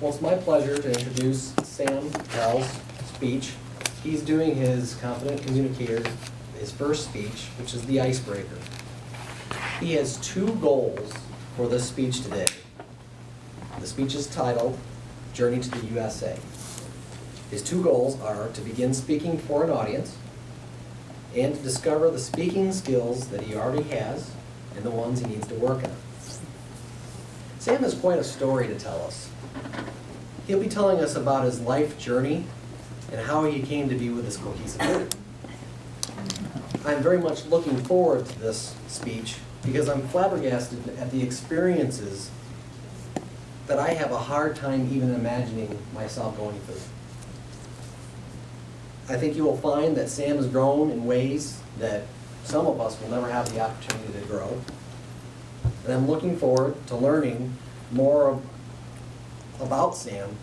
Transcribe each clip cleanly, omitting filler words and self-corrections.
Well, it's my pleasure to introduce Sam Patel's speech. He's doing his Confident Communicator, his first speech, which is the Icebreaker. He has 2 goals for this speech today. The speech is titled, Journey to the USA. His 2 goals are to begin speaking for an audience and to discover the speaking skills that he already has and the ones he needs to work on. Sam has quite a story to tell us. He'll be telling us about his life journey and how he came to be with this cohesive group. I'm very much looking forward to this speech because I'm flabbergasted at the experiences that I have a hard time even imagining myself going through. I think you will find that Sam has grown in ways that some of us will never have the opportunity to grow. And I'm looking forward to learning more about Sam,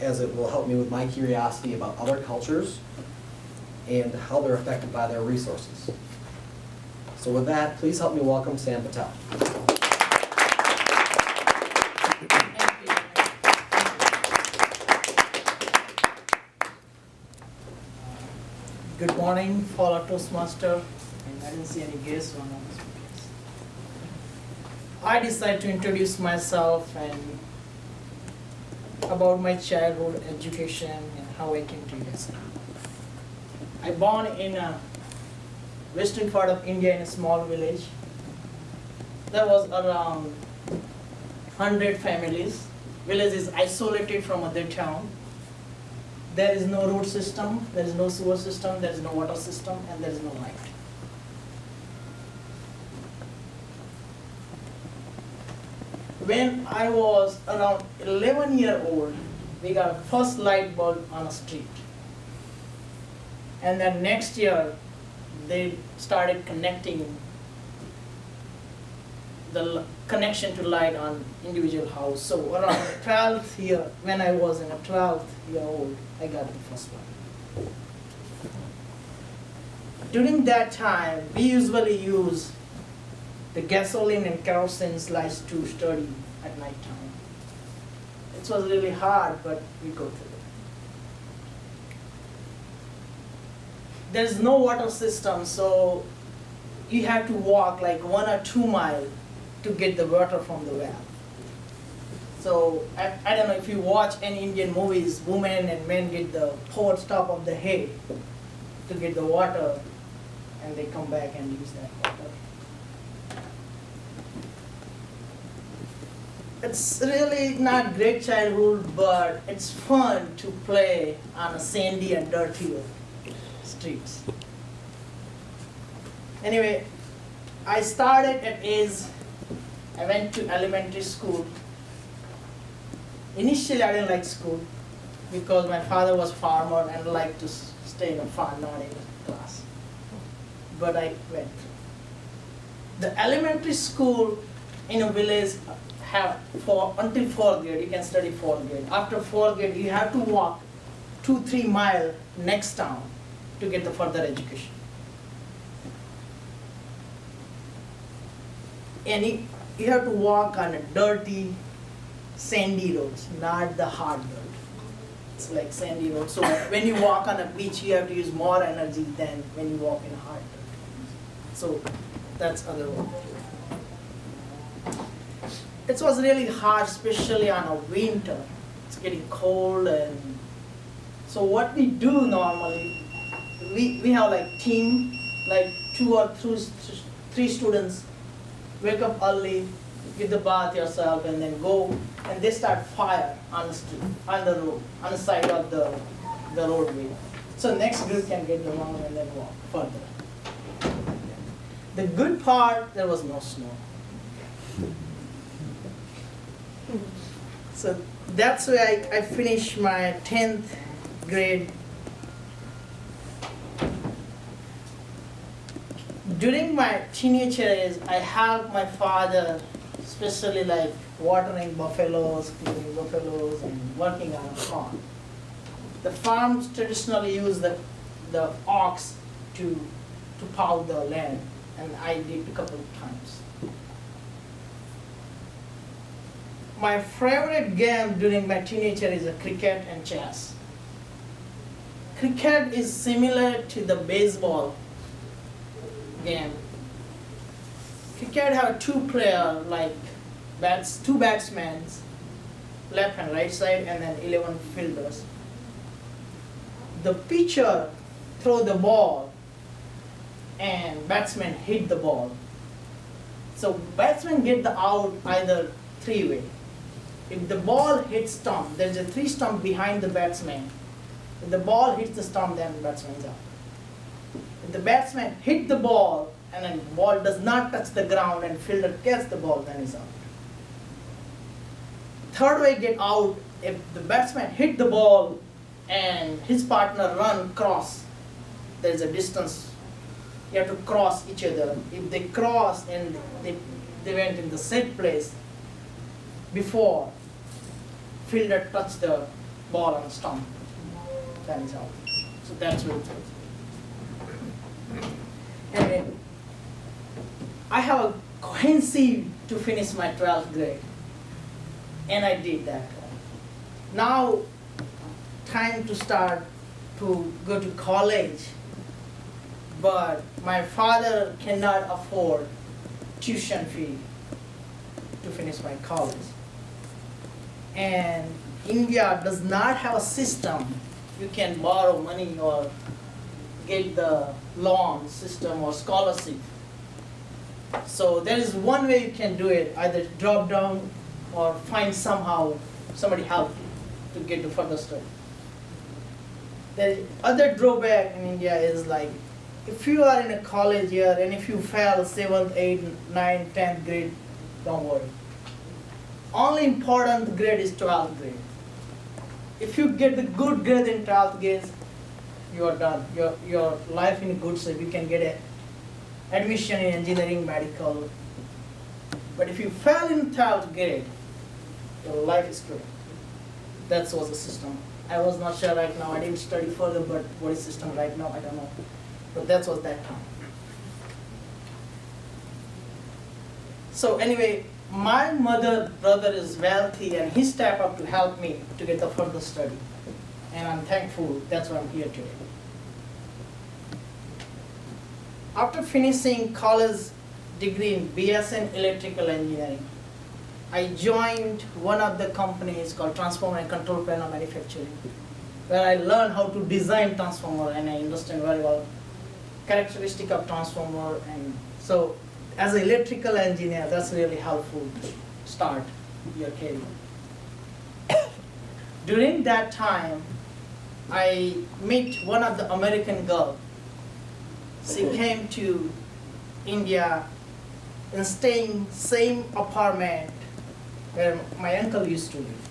as it will help me with my curiosity about other cultures and how they're affected by their resources. So with that, please help me welcome Sam Patel. Good morning, fellow Toastmaster, and I didn't see any guests on this. I decided to introduce myself and about my childhood education and how I came to USA. I born in a western part of India in a small village. There was around 100 families. Village is isolated from other town. There is no road system, there is no sewer system, there is no water system, and there is no light. When I was around 11 years old, we got a first light bulb on a street. And then next year, they started connecting the connection to light on individual house. So around 12th year, when I was in a 12th year old, I got the first one. During that time, we usually use the gasoline and kerosene lights to study at night time. It was really hard, but we go through it. There's no water system, so you have to walk like 1 or 2 miles to get the water from the well. So I don't know if you watch any Indian movies, women and men get the pot top of the head to get the water, and they come back and use that water. It's really not great childhood, but it's fun to play on a sandy and dirty streets. Anyway, I started at I went to elementary school. Initially, I didn't like school because my father was farmer and liked to stay in a farm, not in class. But I went. The elementary school in a village have until 4th grade, you can study 4th grade. After 4th grade, you have to walk 2-3 miles next town to get the further education. And you have to walk on a dirty, sandy roads, not the hard dirt. It's like sandy road. So when you walk on a beach, you have to use more energy than when you walk in a hard dirt. So that's other one. It was really hard, especially on a winter. It's getting cold, and so what we do normally, we have like team, like 2 or 3 students wake up early, get the bath yourself, and then go, and they start fire on the street, on the road, on the side of the roadway. So next group can get along and then walk further. The good part, there was no snow. So that's why I finished my 10th grade. During my teenage years, I helped my father, especially like watering buffaloes, cleaning buffaloes, and working on a farm. The farms traditionally use the ox to plow the land, and I did a couple of times. my favorite game during my teenager is cricket and chess. Cricket is similar to the baseball game. Cricket have two players, like two batsmen, left and right side, and then 11 fielders. The pitcher throw the ball, and batsman hit the ball. So batsman get the out either three-way. If the ball hits stump, there's a three stump behind the batsman. If the ball hits the stump, then batsman's out. If the batsman hit the ball and then ball does not touch the ground and fielder gets the ball, then he's out. Third way get out if the batsman hit the ball and his partner run cross. There's a distance. You have to cross each other. If they cross and they went in the set place before fielder touched the ball on stump, then it's out. So that's what it is. And then I have a coincidence to finish my 12th grade, and I did that. Now, time to start to go to college, but my father cannot afford tuition fee to finish my college. And India does not have a system you can borrow money or get the loan system or scholarship. So there is one way you can do it, either drop down or find somehow somebody help you to get to further study. The other drawback in India is like, if you are in a college year and if you fail 7th, 8th, 9th, 10th grade, don't worry. Only important grade is 12th grade. If you get the good grade in 12th grade, you are done. Your life in good shape. You can get an admission in engineering, medical. But if you fail in 12th grade, your life is screwed. That was the system. I was not sure right now. I didn't study further, but what is system right now, I don't know. But that was that time. So anyway, my brother is wealthy, and he stepped up to help me to get the further study. And I'm thankful. That's why I'm here today. After finishing college degree in BS in electrical engineering, I joined one of the companies called Transformer and Control Panel Manufacturing, where I learned how to design transformer, and I understand very well characteristic of transformer. And so as an electrical engineer, that's really helpful to start your career. During that time, I met one of the American girls. She came to India and staying same apartment where my uncle used to live.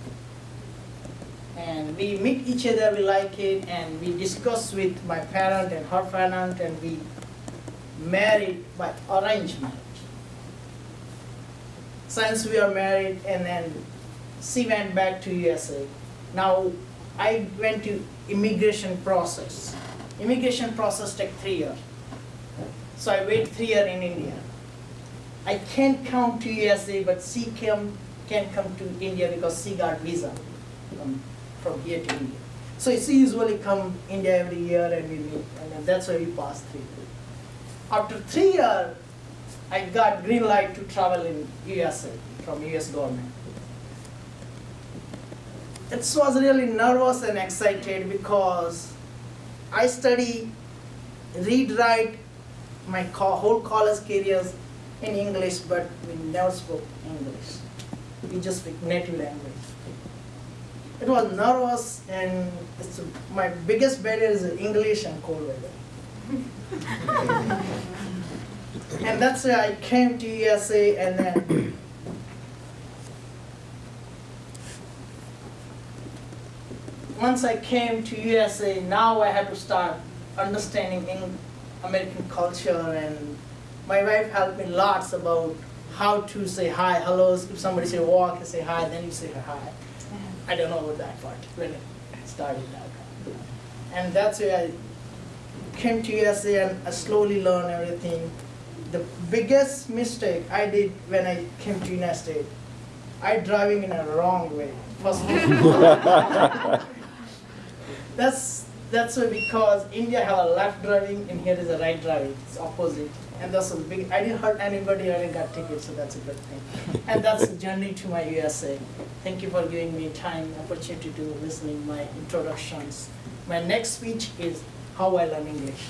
And we meet each other, we like it, and we discuss with my parent and her parent, and we married by arranged marriage. Since we are married, and then she went back to USA. Now I went to immigration process. Immigration process takes 3 years. So I wait 3 years in India. I can't come to USA, but she can come to India because she got visa from here to India. So she usually come India every year, and we meet, and then that's why we pass 3 years. After 3 years, I got green light to travel in USA from US government. It was really nervous and excited because I study, read, write my whole college careers in English, but we never spoke English. We just speak native language. It was nervous, and my biggest barrier is English and cold weather. And that's why I came to USA, and then once I came to USA, now I had to start understanding American culture, and my wife helped me lots about how to say hi, hello. If somebody say walk, you say hi, then you say hi. I don't know about that part when I started that. And that's why I came to USA, and I slowly learned everything. The biggest mistake I did when I came to United States, I driving in a wrong way. First that's why, because India have a left driving and here is a right driving. It's opposite. And that's a big, I didn't hurt anybody, I didn't got tickets, so that's a good thing. And that's the journey to my USA. Thank you for giving me time, opportunity to listening my introductions. My next speech is how I learn English.